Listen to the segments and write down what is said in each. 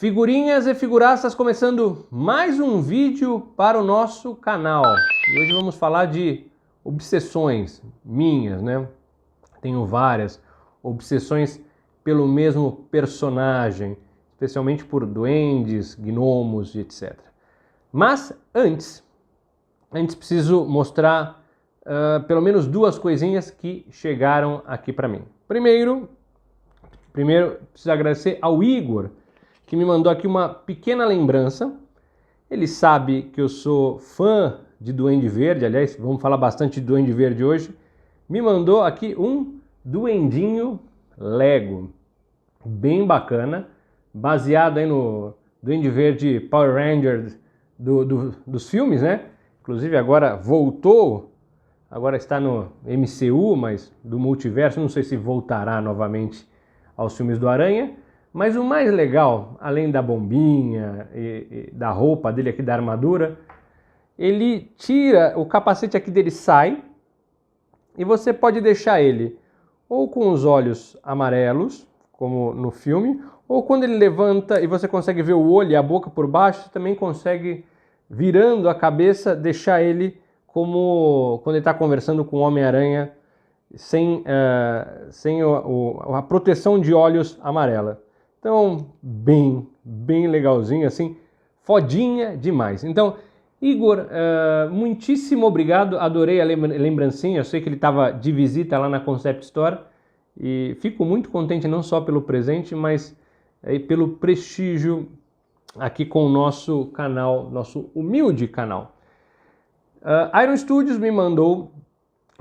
Figurinhas e figuraças, começando mais um vídeo para o nosso canal. E hoje vamos falar de obsessões minhas, né? Tenho várias obsessões pelo mesmo personagem, especialmente por duendes, gnomos e etc. Mas antes preciso mostrar pelo menos duas coisinhas que chegaram aqui para mim. Primeiro preciso agradecer ao Igor, que me mandou aqui uma pequena lembrança. Ele sabe que eu sou fã de Duende Verde, aliás, vamos falar bastante de Duende Verde hoje. Me mandou aqui um duendinho Lego, bem bacana, baseado aí no Duende Verde Power Rangers dos filmes, né? Inclusive agora voltou, agora está no MCU, mas do multiverso, não sei se voltará novamente aos filmes do Aranha. Mas o mais legal, além da bombinha e da roupa dele aqui, da armadura, ele tira, o capacete aqui dele sai e você pode deixar ele ou com os olhos amarelos, como no filme, ou quando ele levanta e você consegue ver o olho e a boca por baixo, você também consegue, virando a cabeça, deixar ele como quando ele está conversando com o Homem-Aranha, sem a proteção de olhos amarela. Então, bem legalzinho, assim, fodinha demais. Então, Igor, muitíssimo obrigado, adorei a lembrancinha, eu sei que ele estava de visita lá na Concept Store e fico muito contente não só pelo presente, mas pelo prestígio aqui com o nosso canal, nosso humilde canal. Iron Studios me mandou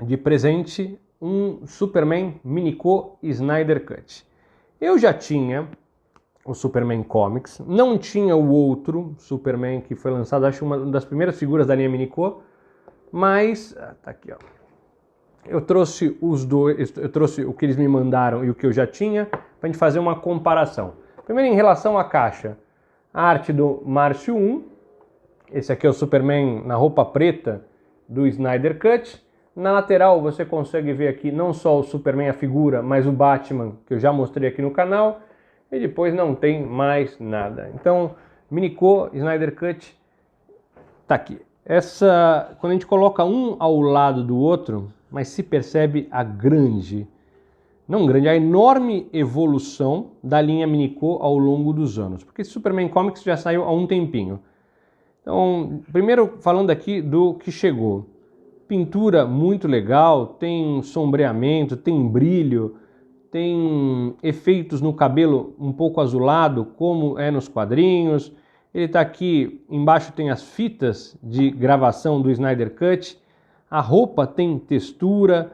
de presente um Superman Minico Snyder Cut. Eu já tinha o Superman Comics, não tinha o outro Superman que foi lançado, acho uma das primeiras figuras da linha Minico, mas tá aqui, ó. Eu trouxe os dois, eu trouxe o que eles me mandaram e o que eu já tinha para a gente fazer uma comparação. Primeiro, em relação à caixa, a arte do Márcio 1, esse aqui é o Superman na roupa preta do Snyder Cut. Na lateral você consegue ver aqui não só o Superman, a figura, mas o Batman, que eu já mostrei aqui no canal. E depois não tem mais nada. Então, Minico, Snyder Cut, tá aqui. Quando a gente coloca um ao lado do outro, mas se percebe a enorme evolução da linha Minico ao longo dos anos. Porque esse Superman Comics já saiu há um tempinho. Então, primeiro falando aqui do que chegou. Pintura muito legal, tem sombreamento, tem brilho, tem efeitos no cabelo um pouco azulado, como é nos quadrinhos. Ele está aqui, embaixo tem as fitas de gravação do Snyder Cut. A roupa tem textura,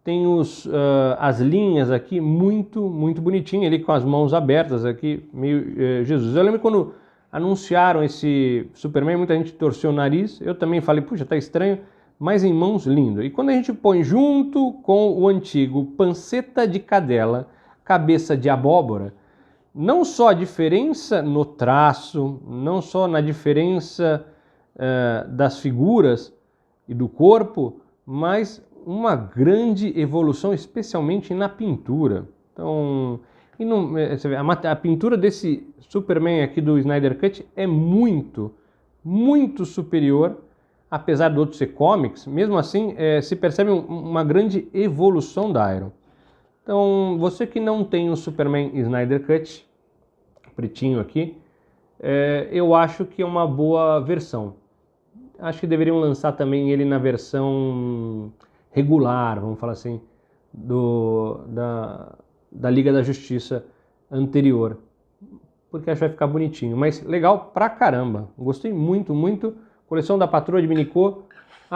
tem as linhas aqui muito bonitinho, ele com as mãos abertas aqui, meio Jesus. Eu lembro quando anunciaram esse Superman, muita gente torceu o nariz, eu também falei, puxa, tá estranho, mas em mãos lindo. E quando a gente põe junto com o antigo panceta de cadela, cabeça de abóbora, não só a diferença no traço, não só na diferença das figuras e do corpo, mas uma grande evolução, especialmente na pintura. Então, a pintura desse Superman aqui do Snyder Cut é muito superior. Apesar do outro ser comics, mesmo assim se percebe uma grande evolução da Iron. Então, você que não tem o Superman Snyder Cut, pretinho aqui, eu acho que é uma boa versão. Acho que deveriam lançar também ele na versão regular, vamos falar assim, da Liga da Justiça anterior. Porque acho que vai ficar bonitinho. Mas legal pra caramba. Gostei muito. Coleção da Patroa de Minico.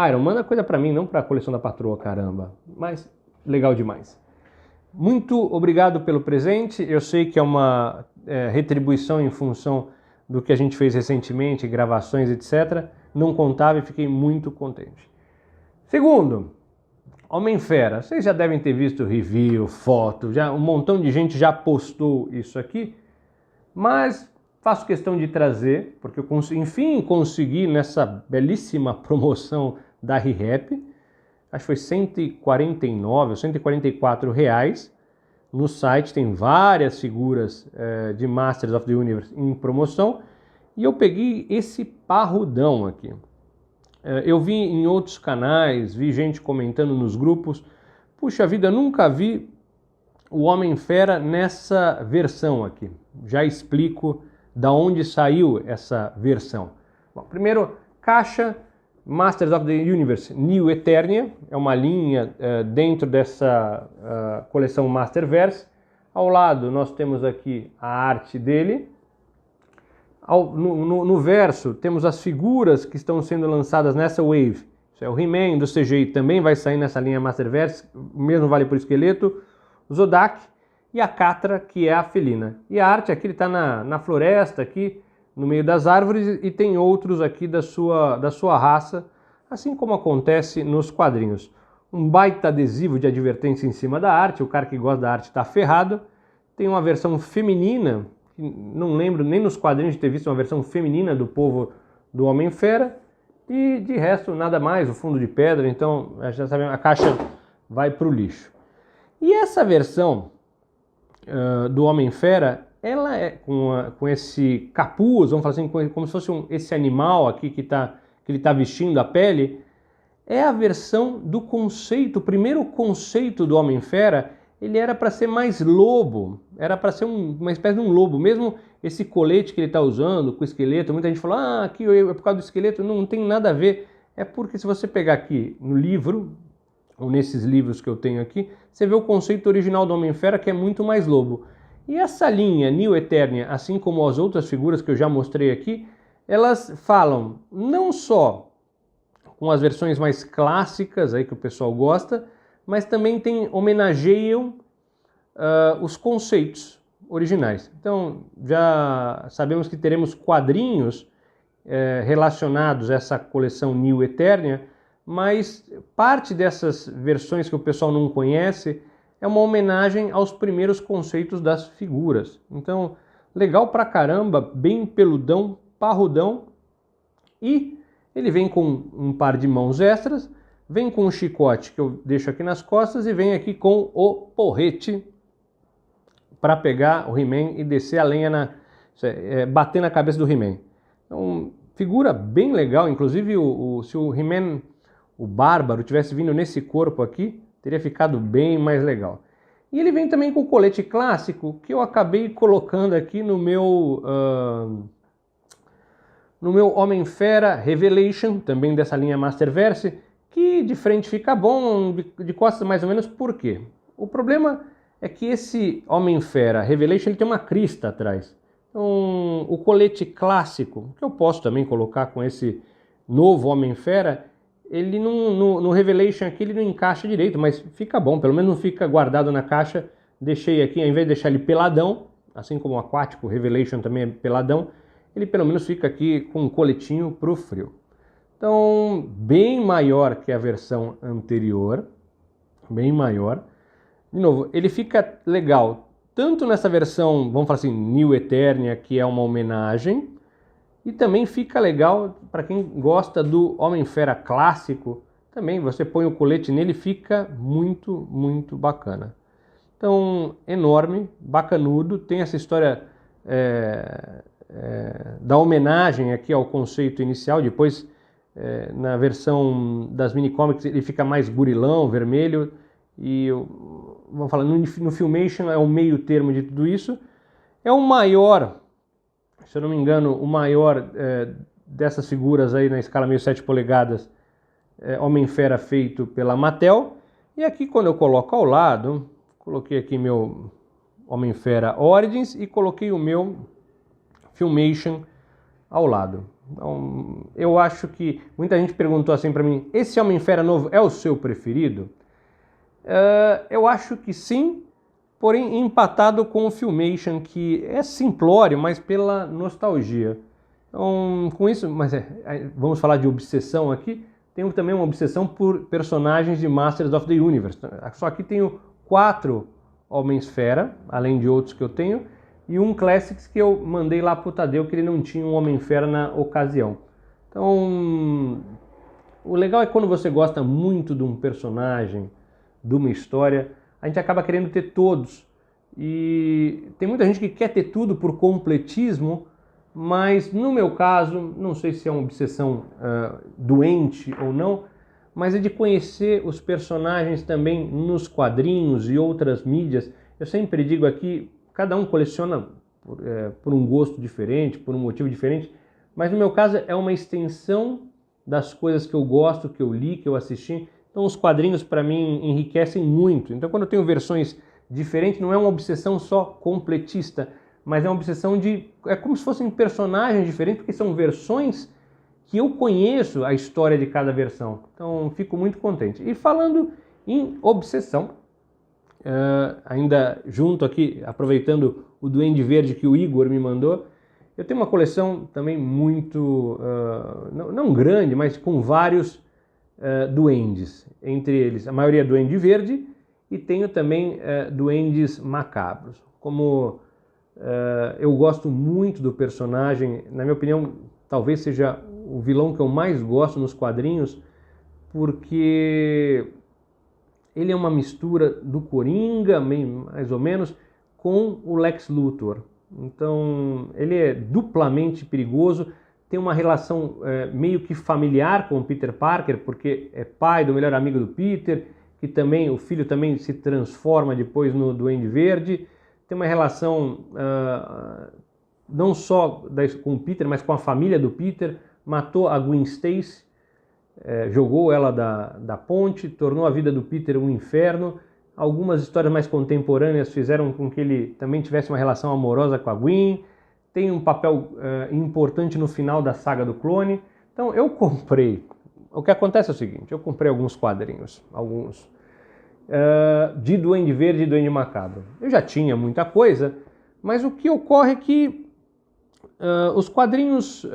Iron, manda coisa pra mim, não pra coleção da Patroa, caramba. Mas legal demais. Muito obrigado pelo presente. Eu sei que é uma retribuição em função do que a gente fez recentemente, gravações, etc. Não contava e fiquei muito contente. Segundo, Homem-Fera. Vocês já devem ter visto review, foto, um montão de gente já postou isso aqui. Mas faço questão de trazer, porque eu enfim consegui nessa belíssima promoção da ReHap, acho que foi R$149 ou R$144, no site, tem várias figuras de Masters of the Universe em promoção, e eu peguei esse parrudão aqui. Eu vi em outros canais, vi gente comentando nos grupos, puxa vida, eu nunca vi o Homem-Fera nessa versão aqui. Já explico da onde saiu essa versão. Bom, primeiro, caixa Masters of the Universe New Eternia, é uma linha dentro dessa coleção Masterverse. Ao lado nós temos aqui a arte dele. No verso temos as figuras que estão sendo lançadas nessa wave. Isso é o He-Man do CGI, também vai sair nessa linha Masterverse, o mesmo vale para o Esqueleto, o Zodak e a Catra, que é a felina. E a arte aqui está na floresta, aqui no meio das árvores, e tem outros aqui da sua raça, assim como acontece nos quadrinhos. Um baita adesivo de advertência em cima da arte, o cara que gosta da arte está ferrado. Tem uma versão feminina, não lembro nem nos quadrinhos de ter visto uma versão feminina do povo do Homem-Fera, e de resto nada mais, o fundo de pedra, então já sabemos, a caixa vai para o lixo. E essa versão do Homem-Fera, ela é com esse capuz, vamos falar assim, como se fosse esse animal aqui que ele está vestindo a pele, é a versão do conceito, o primeiro conceito do Homem-Fera. Ele era para ser mais lobo, era para ser uma espécie de um lobo, mesmo esse colete que ele está usando com o esqueleto, muita gente fala, aqui é por causa do esqueleto, não tem nada a ver, é porque se você pegar aqui no livro, ou nesses livros que eu tenho aqui, você vê o conceito original do Homem-Fera, que é muito mais lobo. E essa linha New Eternia, assim como as outras figuras que eu já mostrei aqui, elas falam não só com as versões mais clássicas aí que o pessoal gosta, mas também homenageiam os conceitos originais. Então, já sabemos que teremos quadrinhos relacionados a essa coleção New Eternia, mas parte dessas versões que o pessoal não conhece é uma homenagem aos primeiros conceitos das figuras. Então, legal pra caramba, bem peludão, parrudão, e ele vem com um par de mãos extras, vem com um chicote que eu deixo aqui nas costas e vem aqui com o porrete para pegar o He-Man e descer a lenha, bater na cabeça do He-Man. Então, figura bem legal, inclusive se o He-Man, o Bárbaro, tivesse vindo nesse corpo aqui, teria ficado bem mais legal. E ele vem também com o colete clássico, que eu acabei colocando aqui no meu Homem-Fera Revelation, também dessa linha Masterverse, que de frente fica bom, de costas mais ou menos. Por quê? O problema é que esse Homem-Fera Revelation ele tem uma crista atrás. Então, o colete clássico, que eu posso também colocar com esse novo Homem-Fera, ele no Revelation aqui ele não encaixa direito, mas fica bom, pelo menos não fica guardado na caixa. Deixei aqui, ao invés de deixar ele peladão, assim como o Aquático Revelation também é peladão, ele pelo menos fica aqui com um coletinho pro frio. Então, bem maior que a versão anterior, bem maior. De novo, ele fica legal tanto nessa versão, vamos falar assim, New Eternia, que é uma homenagem, e também fica legal para quem gosta do Homem-Fera clássico, também você põe o colete nele, fica muito, muito bacana. Então, enorme, bacanudo, tem essa história da homenagem aqui ao conceito inicial, depois na versão das mini-comics ele fica mais gurilão, vermelho, e vamos falar, no Filmation é o meio termo de tudo isso. É o maior, se eu não me engano, o maior dessas figuras aí na escala meio 7 polegadas, Homem-Fera feito pela Mattel. E aqui quando eu coloco ao lado, coloquei aqui meu Homem-Fera Origins e coloquei o meu Filmation ao lado. Então, eu acho que muita gente perguntou assim para mim, esse Homem-Fera novo é o seu preferido? Eu acho que sim, porém empatado com o Filmation, que é simplório, mas pela nostalgia. Então, com isso, mas vamos falar de obsessão aqui, tenho também uma obsessão por personagens de Masters of the Universe. Só aqui tenho 4 Homens-Fera, além de outros que eu tenho, e um Classics que eu mandei lá pro Tadeu, que ele não tinha um Homem-Fera na ocasião. Então, o legal é quando você gosta muito de um personagem, de uma história, a gente acaba querendo ter todos, E tem muita gente que quer ter tudo por completismo, mas no meu caso, não sei se é uma obsessão doente ou não, mas é de conhecer os personagens também nos quadrinhos e outras mídias. Eu sempre digo aqui, cada um coleciona por um gosto diferente, por um motivo diferente, mas no meu caso é uma extensão das coisas que eu gosto, que eu li, que eu assisti. Então os quadrinhos para mim enriquecem muito. Então quando eu tenho versões diferentes, não é uma obsessão só completista, mas é uma obsessão é como se fossem personagens diferentes, porque são versões que eu conheço a história de cada versão. Então fico muito contente. E falando em obsessão, ainda junto aqui, aproveitando o Duende Verde que o Igor me mandou, eu tenho uma coleção também muito, não grande, mas com vários duendes. Entre eles, a maioria é Duende Verde, e tenho também duendes macabros. Como eu gosto muito do personagem, na minha opinião, talvez seja o vilão que eu mais gosto nos quadrinhos, porque ele é uma mistura do Coringa, mais ou menos, com o Lex Luthor. Então, ele é duplamente perigoso, tem uma relação meio que familiar com o Peter Parker, porque é pai do melhor amigo do Peter, que também, o filho também se transforma depois no Duende Verde. Tem uma relação não só com o Peter, mas com a família do Peter. Matou a Gwen Stacy, jogou ela da ponte, tornou a vida do Peter um inferno. Algumas histórias mais contemporâneas fizeram com que ele também tivesse uma relação amorosa com a Gwen. Tem um papel importante no final da saga do clone. Então eu comprei. O que acontece é o seguinte, eu comprei alguns quadrinhos, de Duende Verde e Duende Macabro. Eu já tinha muita coisa, mas o que ocorre é que os quadrinhos,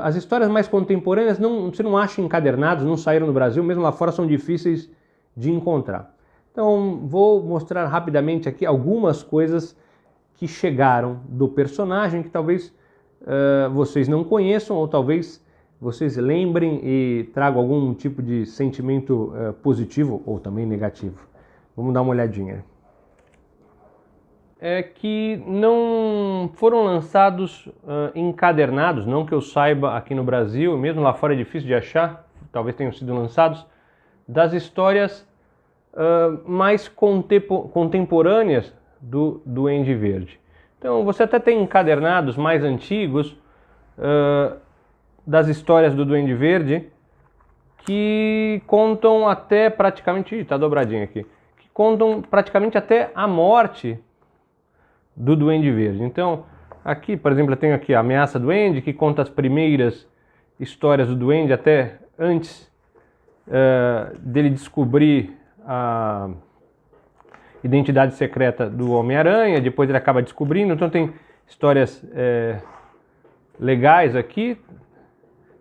as histórias mais contemporâneas, você não acha encadernados, não saíram no Brasil, mesmo lá fora são difíceis de encontrar. Então vou mostrar rapidamente aqui algumas coisas que chegaram do personagem, que talvez vocês não conheçam, ou talvez vocês lembrem e tragam algum tipo de sentimento positivo ou também negativo. Vamos dar uma olhadinha. É que não foram lançados encadernados, não que eu saiba aqui no Brasil, mesmo lá fora é difícil de achar, talvez tenham sido lançados, das histórias mais contemporâneas do Duende Verde. Então você até tem encadernados mais antigos das histórias do Duende Verde que contam até praticamente, está dobradinho aqui, que contam praticamente até a morte do Duende Verde. Então aqui, por exemplo, eu tenho aqui a Ameaça Duende, que conta as primeiras histórias do Duende até antes dele descobrir a identidade secreta do Homem-Aranha, depois ele acaba descobrindo. Então tem histórias legais aqui.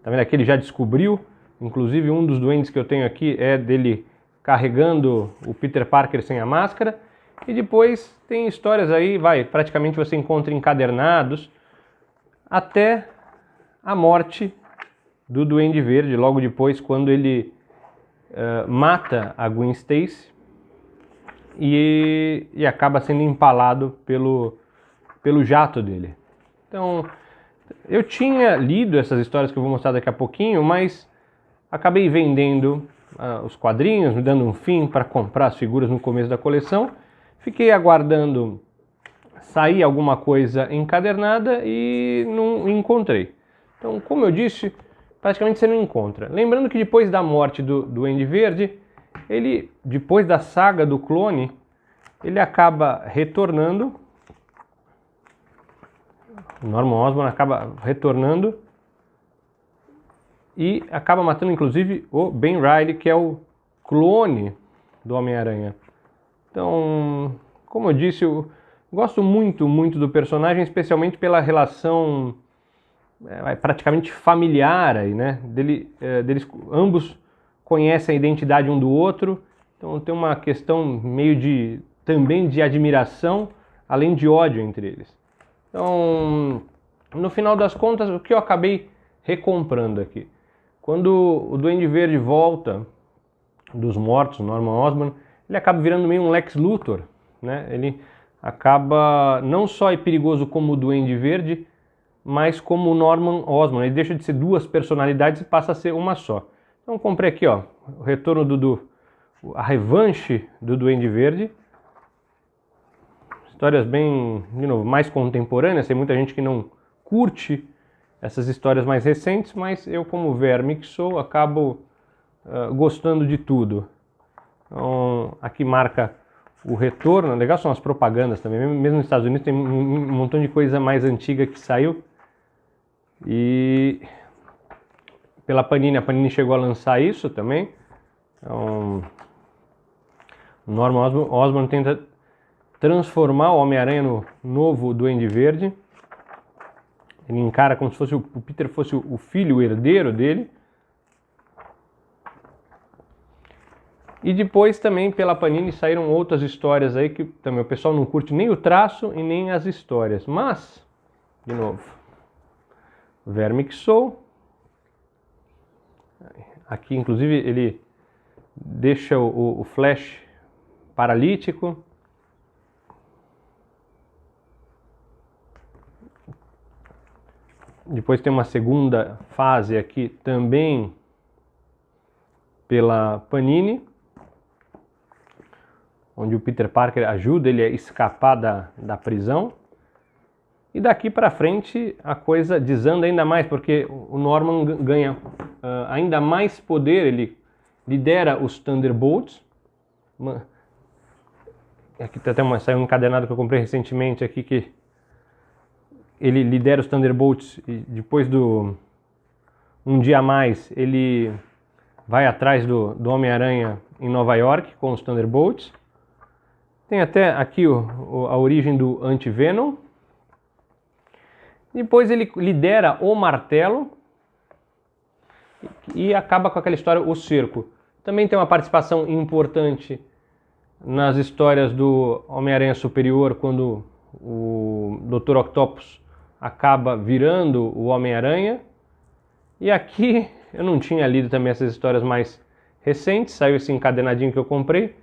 Tá vendo? Aqui ele já descobriu. Inclusive um dos duendes que eu tenho aqui é dele carregando o Peter Parker sem a máscara. E depois tem histórias aí, praticamente você encontra encadernados até a morte do Duende Verde, logo depois quando ele mata a Gwen Stacy e acaba sendo empalado pelo jato dele. Então, eu tinha lido essas histórias que eu vou mostrar daqui a pouquinho, mas acabei vendendo os quadrinhos, me dando um fim para comprar as figuras no começo da coleção. Fiquei aguardando sair alguma coisa encadernada e não encontrei. Então, como eu disse, praticamente você não encontra. Lembrando que depois da morte do Duende Verde, ele, depois da saga do clone, ele acaba retornando. O Norman Osborn acaba retornando e acaba matando inclusive o Ben Reilly, que é o clone do Homem-Aranha. Então, como eu disse, eu gosto muito do personagem, especialmente pela relação praticamente familiar aí, né? Deles ambos conhecem a identidade um do outro, então tem uma questão meio também de admiração, além de ódio entre eles. Então, no final das contas, o que eu acabei recomprando aqui? Quando o Duende Verde volta dos mortos, Norman Osborn, ele acaba virando meio um Lex Luthor, né? Ele acaba não só é perigoso como o Duende Verde, mas como o Norman Osborn. Ele deixa de ser duas personalidades e passa a ser uma só. Então comprei aqui, ó, o retorno a revanche do Duende Verde. Histórias bem, de novo, mais contemporâneas. Tem muita gente que não curte essas histórias mais recentes, mas eu, como verme que sou, acabo gostando de tudo. Então, aqui marca o retorno. Legal são as propagandas também. Mesmo nos Estados Unidos tem um montão de coisa mais antiga que saiu. E pela Panini, a Panini chegou a lançar isso também. Então, o Norman Osborn tenta transformar o Homem-Aranha no novo Duende Verde. Ele encara como se fosse o Peter fosse o filho, o herdeiro dele. E depois também pela Panini saíram outras histórias aí que também o pessoal não curte nem o traço e nem as histórias. Mas, de novo, verme que sou. Aqui inclusive ele deixa o Flash paralítico. Depois tem uma segunda fase aqui também pela Panini, onde o Peter Parker ajuda ele a escapar da prisão. E daqui para frente a coisa desanda ainda mais, porque o Norman ganha ainda mais poder, ele lidera os Thunderbolts. Aqui tá até saiu um encadenado que eu comprei recentemente aqui, que ele lidera os Thunderbolts e depois um dia a mais ele vai atrás do Homem-Aranha em Nova York com os Thunderbolts. Tem até aqui a origem do Anti-Venom. Depois ele lidera o Martelo e acaba com aquela história, o Cerco. Também tem uma participação importante nas histórias do Homem-Aranha Superior, quando o Dr. Octopus acaba virando o Homem-Aranha. E aqui eu não tinha lido também essas histórias mais recentes, saiu esse encadenadinho que eu comprei.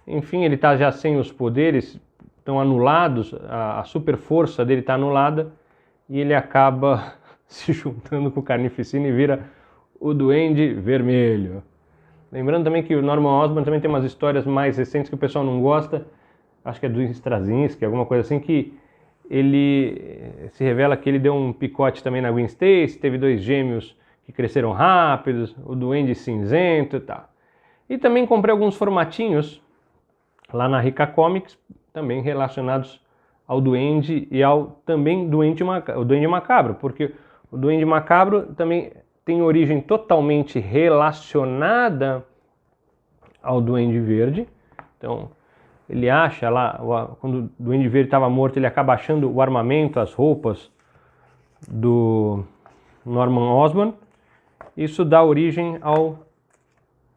Enfim, ele está já sem os poderes, estão anulados, a super força dele está anulada e ele acaba se juntando com o Carnificina e vira o Duende Vermelho. Lembrando também que o Norman Osborn também tem umas histórias mais recentes que o pessoal não gosta, acho que é do Straczynski, alguma coisa assim, que ele se revela que ele deu um picote também na Gwen Stacy, teve 2 gêmeos que cresceram rápidos, o Duende Cinzento e tal. E também comprei alguns formatinhos lá na Rica Comics, também relacionados ao Duende e ao também o Duende Macabro, porque o Duende Macabro também tem origem totalmente relacionada ao Duende Verde. Então, ele acha lá, quando o Duende Verde estava morto, ele acaba achando o armamento, as roupas do Norman Osborn. Isso dá origem ao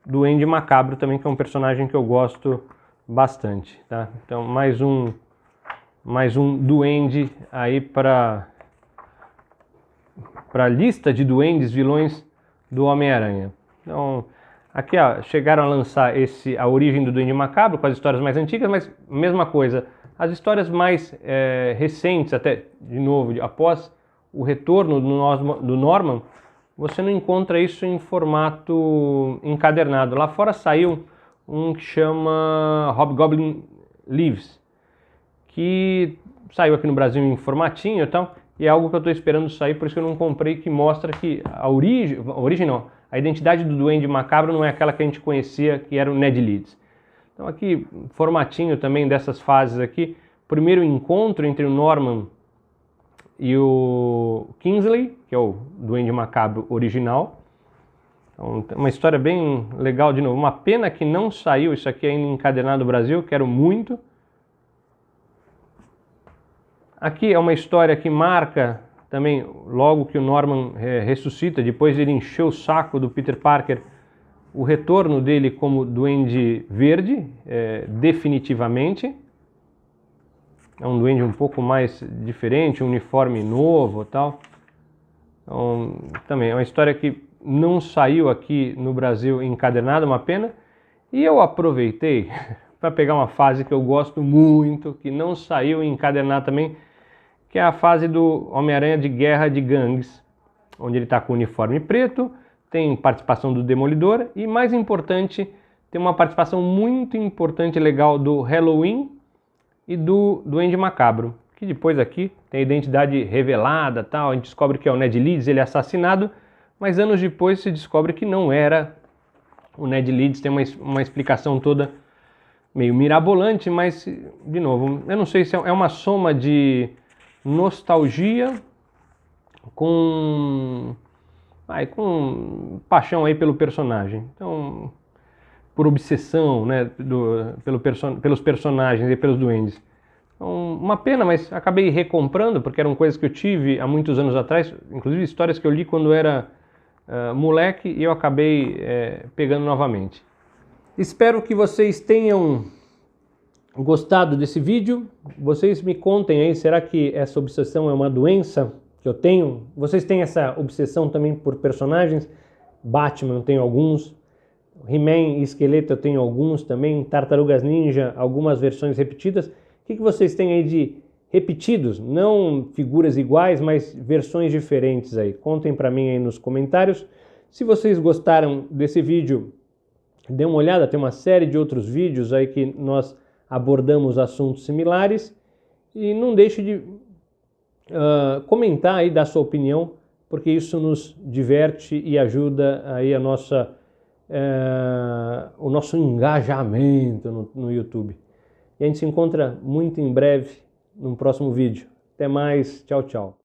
Duende Macabro também, que é um personagem que eu gosto bastante, tá? Então, mais um duende aí para a lista de duendes vilões do Homem-Aranha. Então, aqui ó, chegaram a lançar a origem do Duende Macabro com as histórias mais antigas, mas mesma coisa, as histórias mais recentes, até de novo, após o retorno do Norman, você não encontra isso em formato encadernado. Lá fora saiu um que chama Hobgoblin Lives, que saiu aqui no Brasil em formatinho e tal, e é algo que eu estou esperando sair, por isso que eu não comprei, que mostra que a origem não, a identidade do Duende Macabro não é aquela que a gente conhecia, que era o Ned Leeds. Então aqui, formatinho também dessas fases aqui, primeiro encontro entre o Norman e o Kingsley, que é o Duende Macabro original. Então, uma história bem legal, de novo. Uma pena que não saiu isso aqui ainda encadernado no Brasil, quero muito. Aqui é uma história que marca também, logo que o Norman ressuscita, depois de ele encher o saco do Peter Parker, o retorno dele como Duende Verde, definitivamente. É um duende um pouco mais diferente, um uniforme novo e tal. Então, também é uma história que não saiu aqui no Brasil encadernada, uma pena. E eu aproveitei para pegar uma fase que eu gosto muito, que não saiu em encadernado também, que é a fase do Homem-Aranha de Guerra de Gangues, onde ele está com o uniforme preto, tem participação do Demolidor e, mais importante, tem uma participação muito importante e legal do Halloween e do Duende Macabro, que depois aqui tem a identidade revelada, tal, a gente descobre que é o Ned Leeds, ele é assassinado, mas anos depois se descobre que não era o Ned Leeds, tem uma explicação toda meio mirabolante, mas, de novo, eu não sei se é uma soma de nostalgia com paixão aí pelo personagem. Então, por obsessão, né, pelos personagens e pelos duendes. Então, uma pena, mas acabei recomprando, porque eram coisas que eu tive há muitos anos atrás, inclusive histórias que eu li quando era moleque, e eu acabei pegando novamente. Espero que vocês tenham gostado desse vídeo. Vocês me contem aí, será que essa obsessão é uma doença que eu tenho? Vocês têm essa obsessão também por personagens? Batman eu tenho alguns, He-Man e Esqueleto eu tenho alguns também, Tartarugas Ninja, algumas versões repetidas. O que vocês têm aí de repetidos? Não figuras iguais, mas versões diferentes aí. Contem para mim aí nos comentários. Se vocês gostaram desse vídeo, dê uma olhada, tem uma série de outros vídeos aí que nós abordamos assuntos similares. E não deixe de comentar aí, dar sua opinião, porque isso nos diverte e ajuda aí o nosso engajamento no YouTube. E a gente se encontra muito em breve num próximo vídeo. Até mais, tchau, tchau.